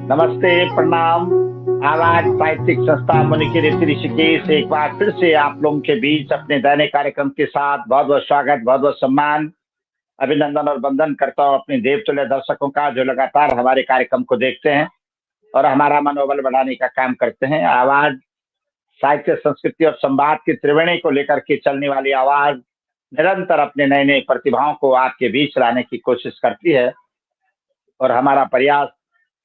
नमस्ते, प्रणाम। आवाज साहित्यिक संस्था मुनि ऋषि ऋषिकेश एक बार फिर से आप लोगों के बीच अपने दैनिक कार्यक्रम के साथ बहुत बहुत स्वागत, बहुत बहुत सम्मान, अभिनंदन और वंदन करता हूँ अपने देवतुल्य दर्शकों का, जो लगातार हमारे कार्यक्रम को देखते हैं और हमारा मनोबल बढ़ाने का काम करते हैं। आवाज साहित्य, संस्कृति और संवाद की त्रिवेणी को लेकर के चलने वाली आवाज निरंतर अपने नए नए प्रतिभाओं को आपके बीच लाने की कोशिश करती है और हमारा प्रयास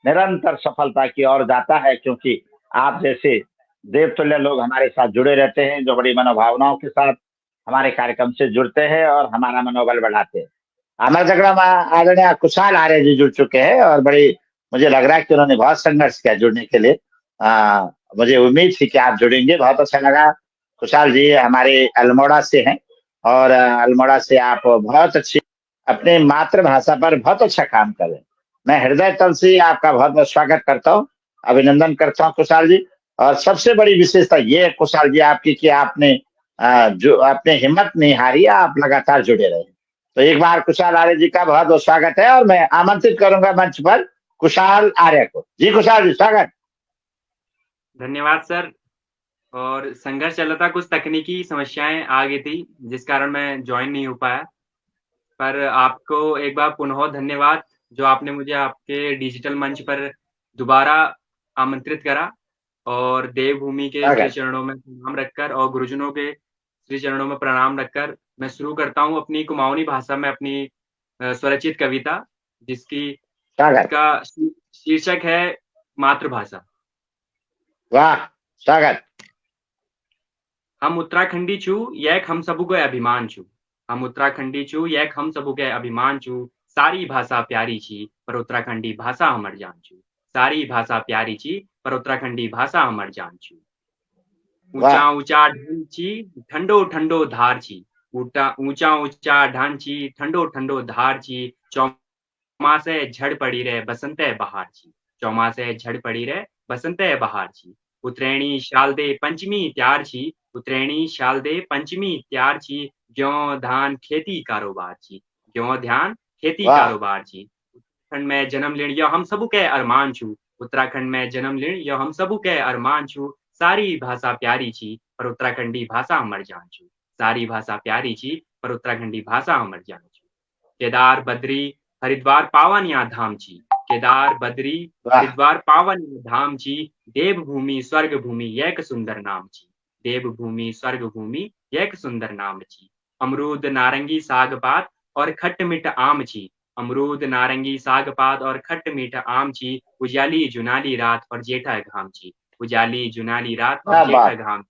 निरंतर सफलता की ओर जाता है, क्योंकि आप जैसे देवतुल्य लोग हमारे साथ जुड़े रहते हैं, जो बड़ी मनोभावनाओं के साथ हमारे कार्यक्रम से जुड़ते हैं और हमारा मनोबल बढ़ाते हैं। हमारे झगड़ा में आदरणीय कुशाल आर्य जी जुड़ चुके हैं और बड़ी मुझे लग रहा है कि उन्होंने बहुत संघर्ष किया जुड़ने के लिए। मुझे उम्मीद थी कि आप जुड़ेंगे, बहुत अच्छा लगा। कुशाल जी हमारे अल्मोड़ा से हैं और अल्मोड़ा से आप बहुत अच्छी अपने मातृभाषा पर बहुत अच्छा काम कर रहे हैं। मैं हृदय तल से आपका बहुत बहुत स्वागत करता हूँ, अभिनंदन करता हूँ कुशाल जी। और सबसे बड़ी विशेषता ये है कुशाल जी आपकी कि आपने जो आपने हिम्मत नहीं हारी, आप लगातार जुड़े रहे। तो एक बार कुशाल आर्य जी का बहुत बहुत स्वागत है और मैं आमंत्रित करूंगा मंच पर कुशाल आर्य को। जी कुशाल जी, स्वागत। धन्यवाद सर। और संघर्ष चल रहा था, कुछ तकनीकी समस्याएं आ गई थी जिस कारण मैं ज्वाइन नहीं हो पाया। पर आपको एक बार पुनः धन्यवाद जो आपने मुझे आपके डिजिटल मंच पर दोबारा आमंत्रित करा और देवभूमि के श्री स्वागत। चरणों में प्रणाम रखकर और गुरुजनों के श्री चरणों में प्रणाम रखकर मैं शुरू करता हूँ अपनी कुमाऊनी भाषा में अपनी स्वरचित कविता, स्वागत। जिसका शीर्षक है मातृभाषा। वाह, स्वागत। हम उत्तराखंडी छू, यक हम सबू के अभिमान छू। हम उत्तराखंडी छू, यक हम सबू के अभिमान छू। सारी भाषा प्यारी छी, पर उत्तराखंडी भाषा हमर जान छू। सारी भाषा प्यारी छी, पर उत्तराखंडी भाषा हमर जान छू। वाह। ऊंचा ऊंचा ढान छी, ठंडो ठंडो धार छी। ऊंचा ऊंचा ढान छी, ठंडो ठंडो धार छी। चौमासे झड़ पड़ी रे बसंते बहार छी। चौमासे झड़ पड़ी रे बसंते बहार छी। उतरैणी शाल दे पंचमी त्यार छी। उतरैणी शाल दे पंचमी त्यार छी। ग्यों धान खेती कारोबार छी। ग्यों ध्यान खेती वाह। कारोबार छी। उत्तराखंड में जन्म लेण यो हम सबू के अरमान छू। उत्तराखंड में जन्म लेण यो हम सबू के अरमान छू। सारी भाषा प्यारी छी, पर उत्तराखंडी भाषा हमर जान छू। सारी भाषा प्यारी छी, पर उत्तराखंडी भाषा हमर जान छू। केदार बद्री हरिद्वार पावन या धाम छी। केदार बद्री वाह। हरिद्वार पावन या धाम छी। देवभूमि स्वर्ग भूमि एक सुंदर नाम छी। देवभूमि स्वर्ग भूमि एक सुंदर नाम छी। अमरूद नारंगी साग पात और खट्ट मिठ आम छी। अमरूद नारंगी साग पात और खट्ट मीठ आम छी। उजाली जुनाली रात और जेठा घाम छी। उजाली जुनाली रात और क्या जेठा बात। घाम।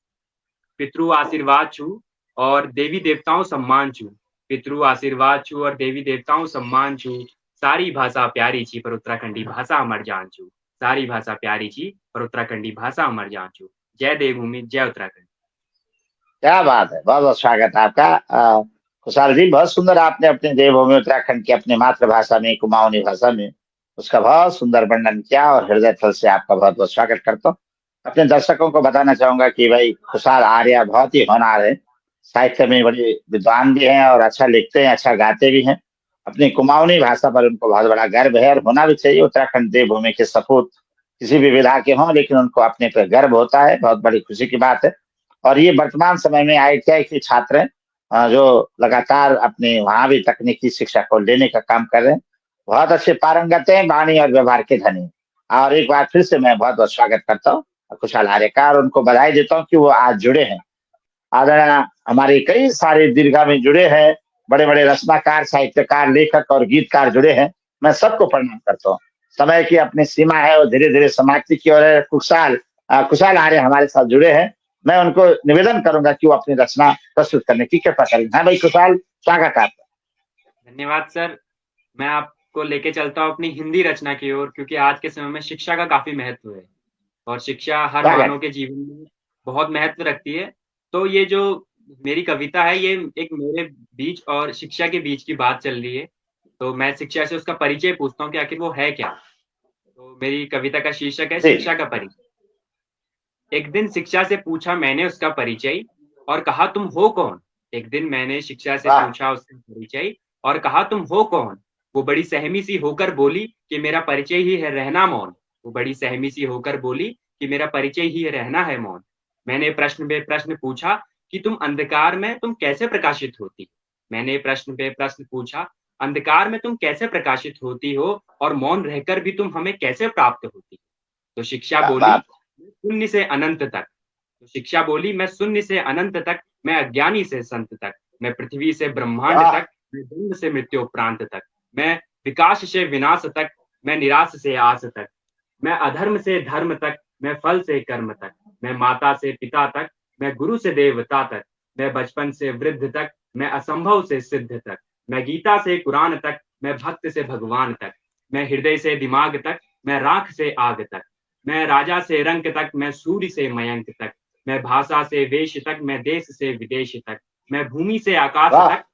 पितृ आशीर्वाद छू और देवी देवताओं सम्मान छू। पितृ आशीर्वाद छू और देवी देवताओं सम्मान छू। सारी भाषा प्यारी छी, पर उत्तराखंडी भाषा हमर जान छू। सारी भाषा प्यारी छी, पर उत्तराखंडी भाषा हमर जान छू। जय देवभूमि, जय उत्तराखंड। क्या बात है, बहुत बहुत स्वागत आपका। कुशाल जी, बहुत सुंदर आपने अपने देवभूमि उत्तराखंड की अपनी मातृभाषा में, कुमाऊनी भाषा में उसका बहुत सुंदर वर्णन किया और हृदय थल से आपका बहुत बहुत स्वागत करता हूँ। अपने दर्शकों को बताना चाहूंगा कि भाई कुशाल आर्य बहुत ही होनहार है, साहित्य में बड़े विद्वान भी हैं और अच्छा लिखते हैं, अच्छा गाते भी हैं। अपनी कुमाऊनी भाषा पर उनको बहुत बड़ा गर्व है और होना भी चाहिए। उत्तराखंड देवभूमि के सपूत किसी भी विधा के हों, लेकिन उनको अपने पर गर्व होता है, बहुत बड़ी खुशी की बात है। और ये वर्तमान समय में ITI के छात्र हैं, जो लगातार अपने वहां भी तकनीकी शिक्षा को लेने का काम कर रहे हैं। बहुत अच्छे पारंगत हैं, वाणी और व्यवहार के धनी। और एक बार फिर से मैं बहुत बहुत स्वागत करता हूँ कुशाल आर्य का और उनको बधाई देता हूँ कि वो आज जुड़े हैं। आदरणीय हमारे कई सारे दीर्घा में जुड़े हैं, बड़े बड़े रचनाकार, साहित्यकार, लेखक और गीतकार जुड़े हैं। मैं सबको प्रणाम करता हूँ। समय की अपनी सीमा है और धीरे धीरे समाप्ति की ओर है। कुशाल आर्य हमारे साथ जुड़े हैं। मैं उनको निवेदन करूंगा कि वो अपनी रचना प्रस्तुत करने की कृपा करें। हाँ भाई कुशाल, स्वागत है आपका। धन्यवाद सर। मैं आपको लेके चलता हूँ अपनी हिंदी रचना की ओर, क्योंकि आज के समय में शिक्षा का काफी महत्व है और शिक्षा हर स्वागत। मानव के जीवन में बहुत महत्व रखती है। तो ये जो मेरी कविता है, ये एक मेरे बीच और शिक्षा के बीच की बात चल रही है। तो मैं शिक्षा से उसका परिचय पूछता हूँ कि आखिर वो है क्या। तो मेरी कविता का शीर्षक है जी। शिक्षा का परिचय। एक दिन शिक्षा से पूछा मैंने उसका परिचय और कहा तुम हो कौन। एक दिन मैंने शिक्षा से वाह। पूछा उसका परिचय और कहा तुम हो कौन। वो बड़ी सहमी सी होकर बोली कि मेरा परिचय ही है रहना मौन। वो बड़ी सहमी सी होकर बोली कि मेरा परिचय ही है रहना है मौन। मैंने प्रश्न पे प्रश्न पूछा कि तुम अंधकार में तुम कैसे प्रकाशित होती। मैंने प्रश्न पे प्रश्न पूछा, अंधकार में तुम कैसे प्रकाशित होती हो और मौन रहकर भी तुम हमें कैसे प्राप्त होती। तो शिक्षा क्या बोली, बात। शून्य से अनंत तक। तो शिक्षा बोली, मैं शून्य से अनंत तक, मैं अज्ञानी से संत तक, मैं पृथ्वी से ब्रह्मांड वाह। तक, मैं जन्म से मृत्योपरांत तक, मैं विकास से विनाश तक, मैं निराश से आस तक, मैं अधर्म से धर्म तक, मैं फल से कर्म तक, मैं माता से पिता तक, मैं गुरु से देवता तक, मैं बचपन से वृद्ध तक, मैं असंभव से सिद्ध तक, मैं गीता से कुरान तक, मैं भक्त से भगवान तक, मैं हृदय से दिमाग तक, मैं राख से आग तक, मैं राजा से रंक तक, मैं सूर्य से मयंक तक, मैं भाषा से वेश तक, मैं देश से विदेश तक, मैं भूमि से आकाश वाह। तक,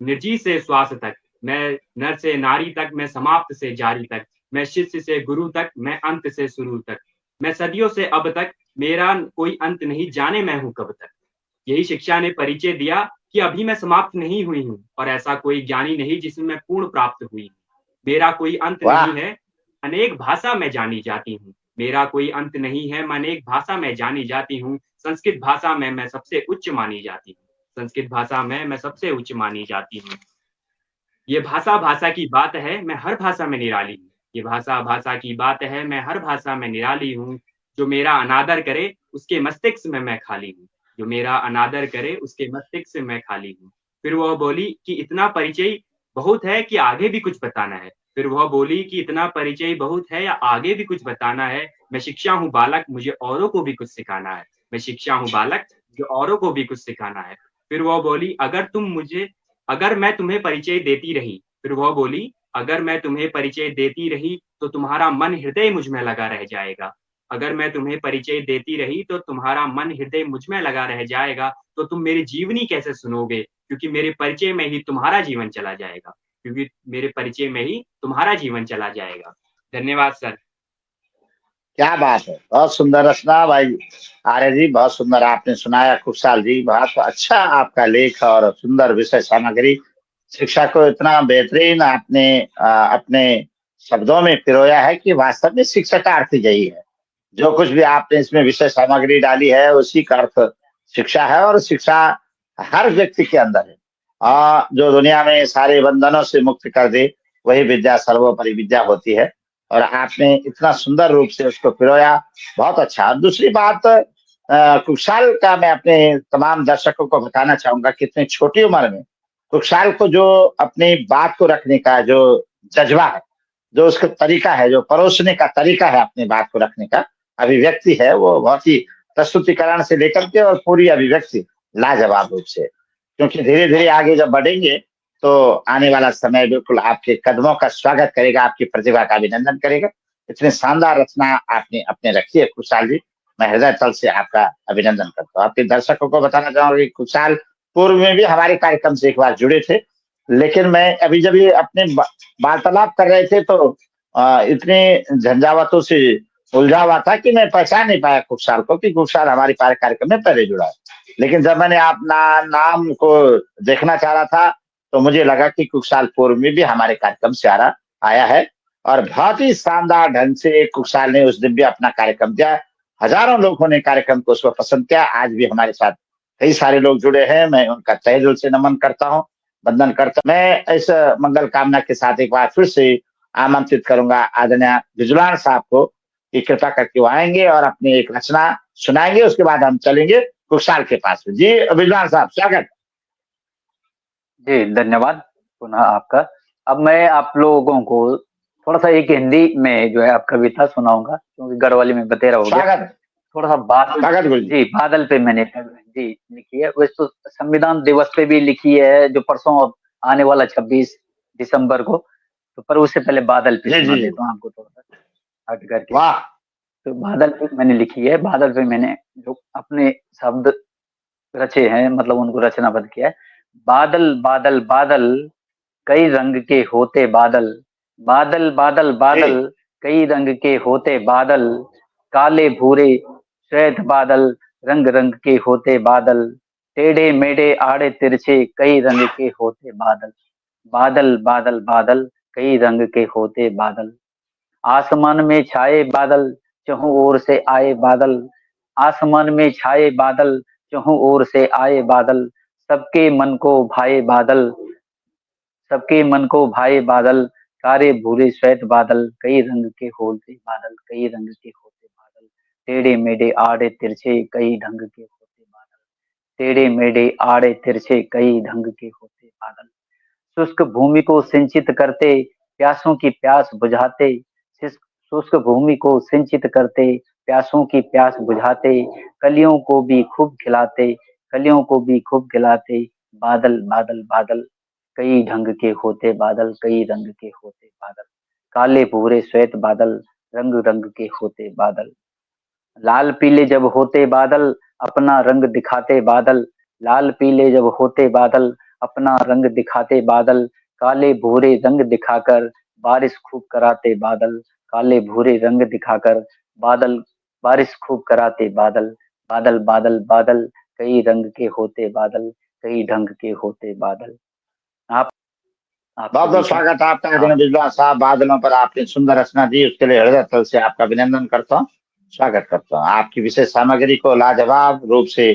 निर्जीव से श्वास तक, मैं नर से नारी तक, मैं समाप्त से जारी तक, मैं शिष्य से गुरु तक, मैं अंत से शुरू तक, मैं सदियों से अब तक, मेरा कोई अंत नहीं, जाने मैं हूं कब तक। यही शिक्षा ने परिचय दिया कि अभी मैं समाप्त नहीं हुई हूँ और ऐसा कोई ज्ञानी नहीं जिसमें मैं पूर्ण प्राप्त हुई हूँ। मेरा कोई अंत वाह। नहीं है, अनेक भाषा में जानी जाती हूँ। मेरा कोई अंत नहीं है, मैं अनेक भाषा में जानी जाती हूँ। संस्कृत भाषा में मैं सबसे उच्च मानी जाती हूँ। संस्कृत भाषा में मैं सबसे उच्च मानी जाती हूँ। ये भाषा भाषा की बात है, मैं हर भाषा में निराली हूँ। ये भाषा भाषा की बात है, मैं हर भाषा में निराली हूँ। जो मेरा अनादर करे उसके मस्तिष्क में मैं खाली हूँ। जो मेरा अनादर करे उसके मस्तिष्क से मैं खाली हूँ। फिर वह बोली कि इतना परिचय बहुत है कि आगे भी कुछ बताना है। फिर वह बोली कि इतना परिचय बहुत है या आगे भी कुछ बताना है। मैं शिक्षा हूँ बालक, मुझे औरों को भी कुछ सिखाना है। मैं शिक्षा हूँ बालक, मुझे औरों को भी कुछ सिखाना है। फिर वह बोली, अगर मैं तुम्हें परिचय देती रही, फिर वह बोली, अगर मैं तुम्हें परिचय देती रही तो तुम्हारा मन हृदय मुझ में लगा रह जाएगा। अगर मैं तुम्हें परिचय देती रही तो तुम्हारा मन हृदय मुझ में लगा रह जाएगा। तो तुम मेरी जीवनी कैसे सुनोगे, क्योंकि मेरे परिचय में ही तुम्हारा जीवन चला जाएगा। क्योंकि मेरे परिचय में ही तुम्हारा जीवन चला जाएगा। धन्यवाद सर। क्या बात है, बहुत सुंदर रचना भाई आर्य जी, बहुत सुंदर आपने सुनाया। खुशहाल जी, बहुत अच्छा आपका लेख और सुंदर विषय सामग्री। शिक्षा को इतना बेहतरीन आपने अपने शब्दों में पिरोया है कि वास्तव में शिक्षा का अर्थ यही है। जो कुछ भी आपने इसमें विषय सामग्री डाली है उसी का अर्थ शिक्षा है, और शिक्षा हर व्यक्ति के अंदर है। जो दुनिया में सारे बंधनों से मुक्त कर दे वही विद्या सर्वोपरि विद्या होती है। और आपने इतना सुंदर रूप से उसको पिरोया, बहुत अच्छा। और दूसरी बात, कुशाल का मैं अपने तमाम दर्शकों को बताना चाहूंगा कि इतनी छोटी उम्र में कुशाल को जो अपनी बात को रखने का जो जज्बा है, जो उसका तरीका है, जो परोसने का तरीका है, अपनी बात को रखने का अभिव्यक्ति है, वो बहुत ही प्रस्तुतिकरण से लेकर के और पूरी अभिव्यक्ति लाजवाब रूप से। क्योंकि धीरे धीरे आगे जब बढ़ेंगे तो आने वाला समय बिल्कुल आपके कदमों का स्वागत करेगा, आपकी प्रतिभा का अभिनंदन करेगा। इतनी शानदार रचना आपने अपने रखी है कुशाल जी, मैं हृदय तल से आपका अभिनंदन करता हूँ। आपके दर्शकों को बताना चाहूंगा कि कुशाल पूर्व में भी हमारे कार्यक्रम से एक बार जुड़े थे, लेकिन मैं अभी जब ये अपने वार्तालाप कर रहे थे तो इतने झंझावातों से उलझा हुआ था कि मैं पहचान नहीं पाया कुशाल को, कि कुशाल हमारे कार्यक्रम में पहले जुड़ा है। लेकिन जब मैंने अपना नाम को देखना चाह रहा था तो मुझे लगा कि कुशाल पूर्व में भी हमारे कार्यक्रम से आया है, और बहुत ही शानदार ढंग से कुशाल ने उस दिन भी अपना कार्यक्रम दिया। हजारों लोगों ने कार्यक्रम को उसको पसंद किया। आज भी हमारे साथ कई सारे लोग जुड़े हैं, मैं उनका तहे दिल से नमन करता हूँ, वंदन करता हूँ। मैं इस मंगल कामना के साथ एक बार फिर से आमंत्रित करूंगा आदरणीय बिजलान साहब को कि कृपा करके वो आएंगे और अपनी एक रचना सुनाएंगे। उसके बाद हम चलेंगे कुशाल के पास में। जी बिजलान साहब, स्वागत। जी धन्यवाद पुनः आपका। अब मैं आप लोगों को थोड़ा सा एक हिंदी में जो है आप कविता सुनाऊंगा, क्योंकि गढ़वाली में बतेरा हो गया। स्वागत। थोड़ा सा बादल जी, बादल पे मैंने जी लिखी है। वैसे तो संविधान दिवस पे भी लिखी है, जो परसों आने वाला 26 दिसंबर को, तो पर उससे पहले बादल पे सुना देता हूँ आपको थोड़ा सा हट करके। वाह। तो बादल पे मैंने लिखी है, बादल पे मैंने जो अपने शब्द रचे हैं, मतलब उनको रचनाबद्ध किया है। बादल बादल बादल कई रंग के होते बादल, बादल बादल बादल कई रंग के होते बादल, काले भूरे श्वेत बादल रंग रंग के होते बादल, टेढ़े मेढ़े आड़े तिरछे कई रंग के होते बादल। बादल बादल बादल कई रंग के होते बादल। आसमान में छाए बादल, चहुं ओर से आए बादल। आसमान में छाए बादल, चहुं ओर से आए बादल। सबके मन को भाए बादल, सबके मन को भाए बादल। कारे भूरे श्वेत बादल, कई रंग के होते बादल, कई रंग के होते बादल। टेढ़े मेढ़े आड़े तिरछे कई ढंग के होते बादल। टेढ़े मेढ़े आड़े तिरछे कई ढंग के होते बादल। शुष्क भूमि को सिंचित करते, प्यासों की प्यास बुझाते। शुष्क भूमि को सिंचित करते, प्यासों की प्यास बुझाते। कलियों को भी खूब खिलाते, कलियों को भी खूब खिलाते। बादल बादल बादल कई ढंग के होते बादल, कई रंग के होते बादल। काले भूरे श्वेत बादल, रंग रंग के होते बादल। लाल पीले जब होते बादल, अपना रंग दिखाते बादल। लाल पीले जब होते बादल, अपना रंग दिखाते बादल। काले भूरे रंग दिखाकर बारिश खूब कराते बादल। काले भूरे रंग दिखाकर बादल बारिश खूब कराते बादल। बादल बादल बादल कई रंग के होते बादल, कई ढंग के होते बादल। आप बहुत आपसे बहुत देखिए। स्वागत है आपका आप आदरणीय विद्वान साहब। बादलों पर आपने सुंदर रचना दी, उसके लिए हृदय तल से आपका अभिनंदन करता हूँ, स्वागत करता हूँ। आपकी विशेष सामग्री को लाजवाब रूप से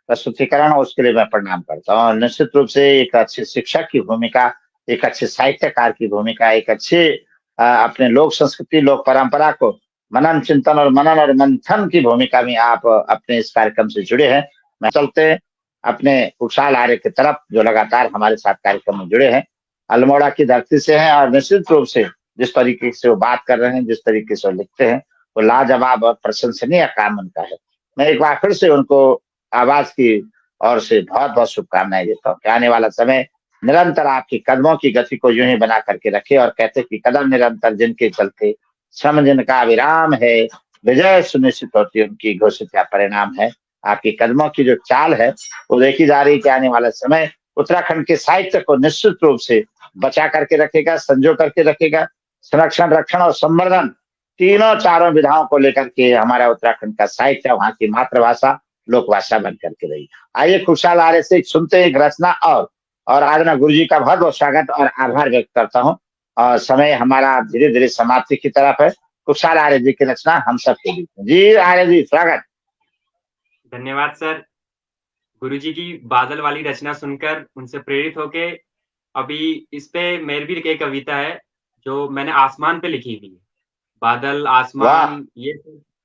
प्रस्तुतिकरण, उसके लिए मैं प्रणाम करता हूँ। निश्चित रूप से एक अच्छे शिक्षक की भूमिका, एक अच्छे साहित्यकार की भूमिका, एक अच्छे अपने लोक संस्कृति लोक परंपरा को मनन चिंतन और मनन और मंथन की भूमिका में आप अपने इस कार्यक्रम से जुड़े हैं। मैं चलते अपने कुशाल आर्य की तरफ, जो लगातार हमारे साथ कार्यक्रम में जुड़े हैं, अल्मोड़ा की धरती से हैं, और निश्चित रूप से जिस तरीके से वो बात कर रहे हैं, जिस तरीके से वो लिखते हैं, वो लाजवाब और प्रशंसनीय काम उनका है। मैं एक बार फिर से उनको आवाज की ओर से बहुत बहुत शुभकामनाएं देता हूँ कि आने वाला समय निरंतर आपकी कदमों की गति को यूं ही बना करके रखे, और कहते कि कदम निरंतर जिनके चलते, श्रम जिनका विराम है, विजय सुनिश्चित होती उनकी घोषित या परिणाम है। आपकी कदमों की जो चाल है वो देखी जा रही कि आने वाला समय उत्तराखंड के साहित्य को निश्चित रूप से बचा करके रखेगा, संजो करके रखेगा। संरक्षण, रक्षण और संवर्धन, तीनों चारों विधाओं को लेकर के हमारा उत्तराखंड का साहित्य, वहां की मातृभाषा, लोकभाषा बन करके रही। आइए खुशहाल आर्य से सुनते हैं एक रचना, और आराधना गुरु जी का बहुत बहुत स्वागत और आभार व्यक्त करता हूँ। और समय हमारा धीरे धीरे समाप्ति की तरफ है। खुशहाल आर्य जी की रचना हम सबके बीच में। जी आर्य जी, स्वागत। धन्यवाद सर। गुरुजी की बादल वाली रचना सुनकर उनसे प्रेरित होके अभी इस पे मेरी भी एक कविता है जो मैंने आसमान पे लिखी हुई है। बादल, वाह, आसमान, ये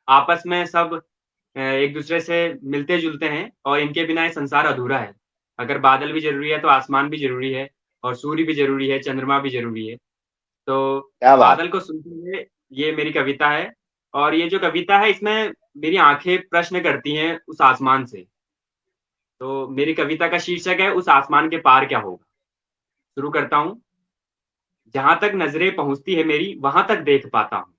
आपस में सब एक दूसरे से मिलते जुलते हैं और इनके बिना ये संसार अधूरा है। अगर बादल भी जरूरी है तो आसमान भी जरूरी है, और सूर्य भी जरूरी है, चंद्रमा भी जरूरी है। तो क्या बात। बादल को सुनते हुए ये मेरी कविता है। और ये जो कविता है इसमें मेरी आंखें प्रश्न करती हैं उस आसमान से। तो मेरी कविता का शीर्षक है उस आसमान के पार क्या होगा। शुरू करता हूँ। जहां तक नजरें पहुंचती है मेरी वहां तक देख पाता हूँ।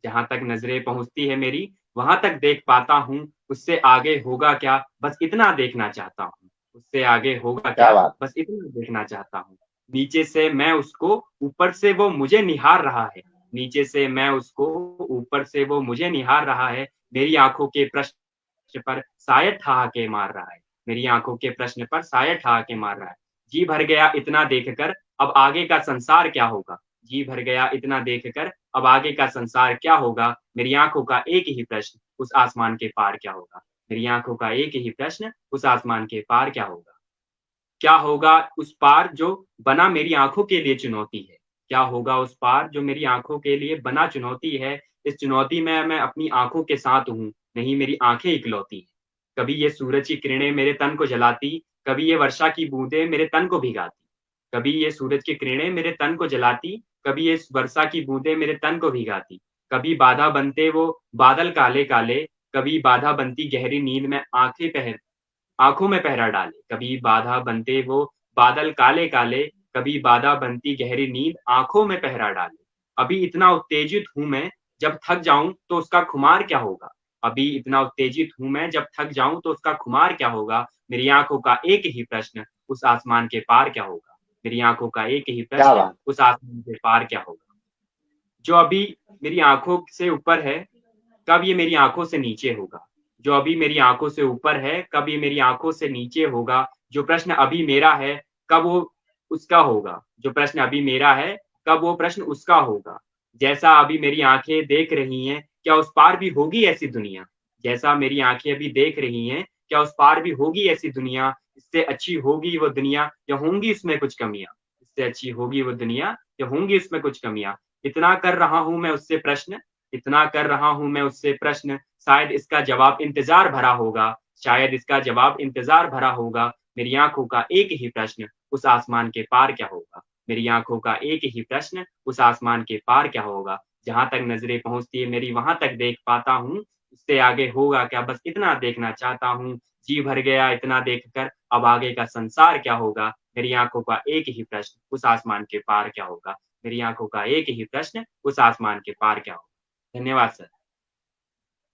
जहां तक नजरें पहुंचती है मेरी वहां तक देख पाता हूँ। उससे आगे होगा क्या बस इतना देखना चाहता हूँ। उससे आगे होगा क्या क्या बात। बस इतना देखना चाहता हूँ। नीचे से मैं उसको, ऊपर से वो मुझे निहार रहा है। नीचे से मैं उसको, ऊपर से वो मुझे निहार रहा है। मेरी आंखों के प्रश्न पर शायद ठहाके मार रहा है। मेरी आंखों के प्रश्न पर शायद ठहाके मार रहा है। जी भर गया इतना देखकर अब आगे का संसार क्या होगा। जी भर गया इतना देखकर अब आगे का संसार क्या होगा। मेरी आंखों का एक ही प्रश्न उस आसमान के पार क्या होगा। मेरी आंखों का एक ही प्रश्न उस आसमान के पार क्या होगा। क्या होगा उस पार जो बना मेरी आंखों के लिए चुनौती है। क्या होगा उस पार जो मेरी आंखों के लिए बना चुनौती है। इस चुनौती में मैं अपनी आंखों के साथ हूँ, नहीं मेरी आंखें इकलौती है। कभी ये सूरज की किरणें मेरे तन को जलाती, कभी ये वर्षा की बूंदें मेरे तन को भिगाती। कभी ये सूरज की किरणें मेरे तन को जलाती, कभी ये वर्षा की बूंदें मेरे तन को भिगाती। कभी बाधा बनते वो बादल काले काले, कभी बाधा बनती गहरी नींद में आंखों में पहरा डाले। कभी बाधा बनते वो बादल काले काले, कभी बाधा बनती गहरी नींद आंखों में पहरा डाले। अभी इतना उत्तेजित हूं मैं, जब थक जाऊं तो उसका खुमार क्या होगा। अभी इतना उत्तेजित हूं मैं, जब थक जाऊं तो उसका खुमार क्या होगा। मेरी आंखों का एक ही प्रश्न उस आसमान के पार क्या होगा। मेरी आंखों का एक ही क्या प्रश्न बात। उस आसमान के पार क्या होगा। जो अभी मेरी आंखों से ऊपर है, कब ये मेरी आंखों से नीचे होगा। जो अभी मेरी आंखों से ऊपर है, कब ये मेरी आंखों से नीचे होगा। जो प्रश्न अभी मेरा है, कब वो उसका होगा, जो प्रश्न अभी मेरा है कब वो प्रश्न उसका होगा। जैसा अभी मेरी आंखें देख रही हैं, क्या उस पार भी होगी ऐसी दुनिया? जैसा मेरी आंखें अभी देख रही हैं, क्या उस पार भी होगी ऐसी दुनिया? इससे अच्छी होगी वो दुनिया या होंगी उसमें कुछ कमियां? इससे अच्छी होगी वो दुनिया या होंगी उसमें कुछ कमियां? इतना कर रहा हूं मैं उससे प्रश्न, इतना कर रहा हूं मैं उससे प्रश्न, शायद इसका जवाब इंतजार भरा होगा, शायद इसका जवाब इंतजार भरा होगा। मेरी आंखों का एक ही प्रश्न, उस आसमान के पार क्या होगा? मेरी आंखों का एक ही प्रश्न, उस आसमान के पार क्या होगा? जहां तक नजरें पहुंचती है मेरी वहां तक देख पाता हूँ, इससे आगे होगा क्या बस इतना देखना चाहता हूँ। जी भर गया इतना देखकर, अब आगे का संसार क्या होगा? मेरी आंखों का एक ही प्रश्न, उस आसमान के पार क्या होगा? मेरी आंखों का एक ही प्रश्न, उस आसमान के पार क्या होगा? धन्यवाद सर।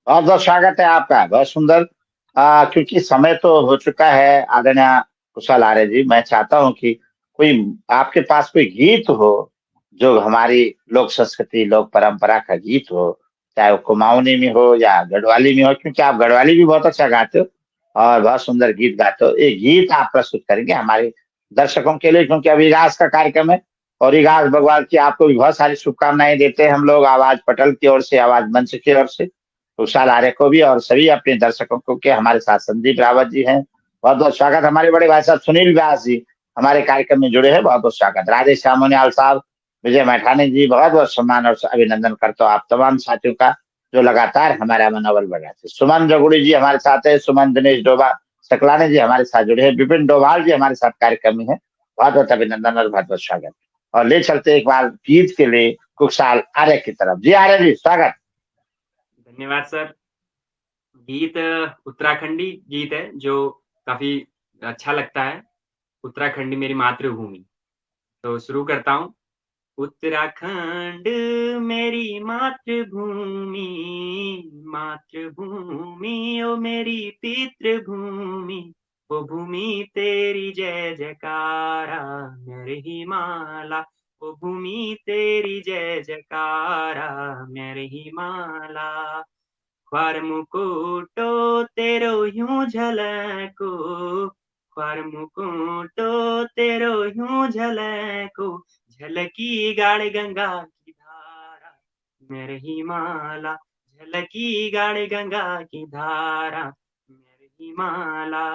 बहुत बहुत स्वागत है आपका, बहुत सुंदर। क्योंकि समय तो हो चुका है आदरणीय कुशल आर्य जी, मैं चाहता हूं कि कोई आपके पास कोई गीत हो जो हमारी लोक संस्कृति लोक परंपरा का गीत हो, चाहे वो कुमाऊनी में हो या गढ़वाली में हो, क्योंकि आप गढ़वाली भी बहुत अच्छा गाते हो और बहुत सुंदर गीत गाते हो। एक गीत आप प्रस्तुत करेंगे हमारे दर्शकों के लिए, क्योंकि अभी इगास का कार्यक्रम है और इगास भगवान की आपको भी बहुत सारी शुभकामनाएं देते हैं हम लोग, आवाज पटल की ओर से, आवाज मंच की ओर से, कुशाल आर्य को भी और सभी अपने दर्शकों को के। हमारे साथ संदीप रावत जी हैं, बहुत बहुत स्वागत। हमारे बड़े भाई साहब सुनील व्यास जी हमारे कार्यक्रम में जुड़े हैं, बहुत बहुत स्वागत। राजेश श्यामोनियाल साहब, विजय मैठानी जी, बहुत बहुत सम्मान और अभिनंदन करता हूँ आप तमाम साथियों का जो लगातार हमारा मनोबल बढ़ाते। सुमन जगुड़ी जी हमारे साथ है, सुमन दिनेश डोबा सकलानी जी हमारे साथ जुड़े हैं, विपिन डोभाल जी हमारे साथ कार्यक्रम में है, बहुत बहुत अभिनंदन और बहुत बहुत स्वागत। और ले चलते एक बार गीत के लिए कुशाल आर्य की तरफ। जी आर्य जी स्वागत। धन्यवाद सर। गीत उत्तराखंडी गीत है जो काफी अच्छा लगता है। उत्तराखंडी मेरी मातृभूमि। तो शुरू करता हूँ। उत्तराखंड मेरी मातृभूमि, मातृभूमि ओ मेरी पितृभूमि, वो भूमि तेरी जय जयकारा मेरे हिमाला, वो भूमि तेरी जय जयकारा मेरे हिमाला। ख्वार मुकुटो तेरो यूं झलको, ख्वार मुकुटो तेरो यूं झलको, झलकी गाड़ गंगा की धारा मेरे हिमाला, झलकी गाड़ गंगा की धारा मेरे हिमाला।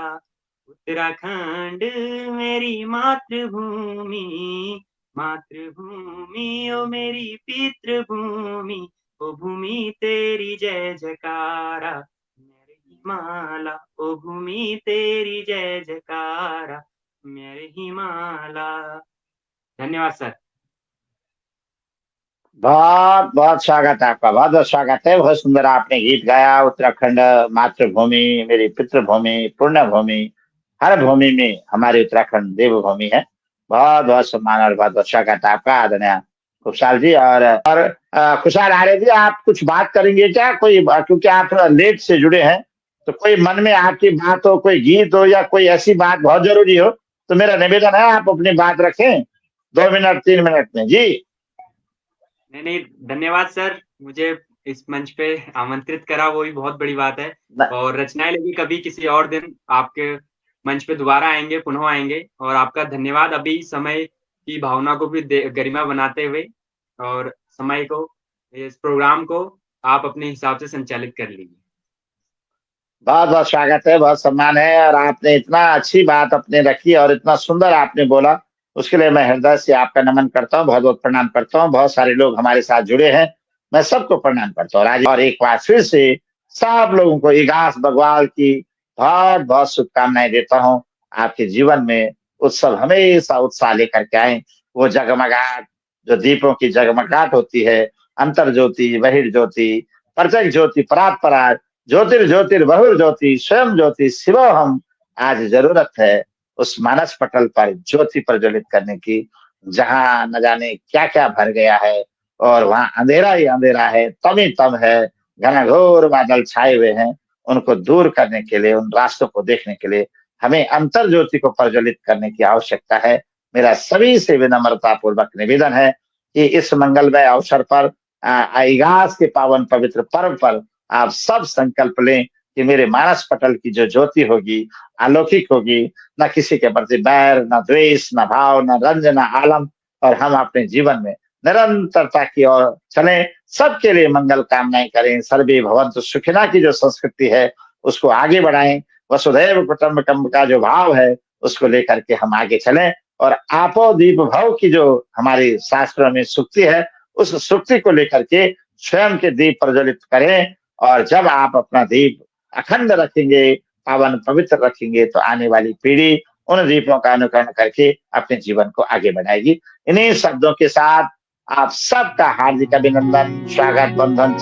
उत्तराखंड मेरी मातृभूमि, मातृभूमि ओ मेरी पितृभूमि, ओ भूमि तेरी जय जयकारा मेरे हिमाला, ओ भूमि तेरी जय जयकारा मेरे हिमाला। धन्यवाद सर। बहुत बहुत स्वागत है आपका, बहुत बहुत स्वागत है। बहुत सुंदर आपने गीत गाया। उत्तराखंड मातृभूमि, मेरी पितृभूमि, पुण्य भूमि, हर भूमि में हमारी उत्तराखंड देवभूमि है। बहुत बहुत सम्मान और बहुत बहुत स्वागत है आपका आदरणीय खुशहाल जी। और खुशहाल आर्य जी, आप कुछ बात करेंगे क्या? कोई, क्योंकि आप थोड़ा लेट से जुड़े हैं, तो कोई मन में आपकी बात हो, कोई गीत हो या कोई ऐसी बात बहुत जरूरी हो, तो मेरा निवेदन है आप अपनी बात रखें 2 मिनट 3 मिनट में। जी नहीं, धन्यवाद सर। मुझे इस मंच पे आमंत्रित करा, वो भी बहुत बड़ी बात है। और रचनाएं लेके कभी किसी और दिन आपके मंच पे दोबारा आएंगे, पुनः आएंगे। और आपका धन्यवाद अभी समय की भावना को भी गरिमा बनाते हुए, और समय को, इस प्रोग्राम को आप अपने हिसाब से संचालित कर लीजिए। बहुत बहुत स्वागत है, बहुत सम्मान है। और आपने इतना अच्छी बात अपने रखी और इतना सुंदर आपने बोला, उसके लिए मैं हृदय से आपका नमन करता हूँ, बहुत बहुत प्रणाम करता हूँ। बहुत सारे लोग हमारे साथ जुड़े हैं, मैं सबको प्रणाम करता हूँ। आज और एक बार फिर से सब लोगों को इगास बग्वाल की बहुत बहुत शुभकामनाएं देता हूँ। आपके जीवन में उत्सव हमेशा उत्साह लेकर के आए। वो जगमगाहट, जो दीपों की जगमगाहट होती है, अंतर ज्योति बहिर्ज्योति प्रत्यक्ष ज्योति परात्पराग, ज्योतिर्ज्योतिर्बहुर ज्योति स्वयं ज्योति शिवोहम। आज जरूरत है उस मानस पटल पर ज्योति प्रज्वलित करने की, जहां न जाने क्या क्या भर गया है और वहां अंधेरा ही अंधेरा है, तम ही तम है, घनघोर बादल छाए हुए हैं। उनको दूर करने के लिए, उन रास्तों को देखने के लिए हमें अंतर ज्योति को प्रज्वलित करने की आवश्यकता है। मेरा सभी से विनम्रता पूर्वक निवेदन है कि इस मंगलमय अवसर पर, इगास के पावन पवित्र पर्व पर आप सब संकल्प लें कि मेरे मानस पटल की जो ज्योति होगी अलौकिक होगी, न किसी के प्रति बैर, न द्वेष, न भाव, न रंज, न आलम, और हम अपने जीवन में निरंतरता की ओर चलें, सबके लिए मंगल कामनाएं करें, सर्वे भवन्तु सुखिनः की जो संस्कृति है उसको आगे बढ़ाएं, वसुधैव कुटुम्बकम का जो भाव है उसको लेकर के हम आगे चलें, और आपो दीप भव की जो हमारी शास्त्रों में सूक्ति है उस सूक्ति को लेकर के स्वयं के दीप प्रज्वलित करें। और जब आप अपना दीप अखंड रखेंगे, पावन पवित्र रखेंगे, तो आने वाली पीढ़ी उन दीपों का अनुकरण करके अपने जीवन को आगे बढ़ाएगी। इन्हीं शब्दों के साथ आप सबका हार्दिक अभिनंदन, स्वागत, बंधन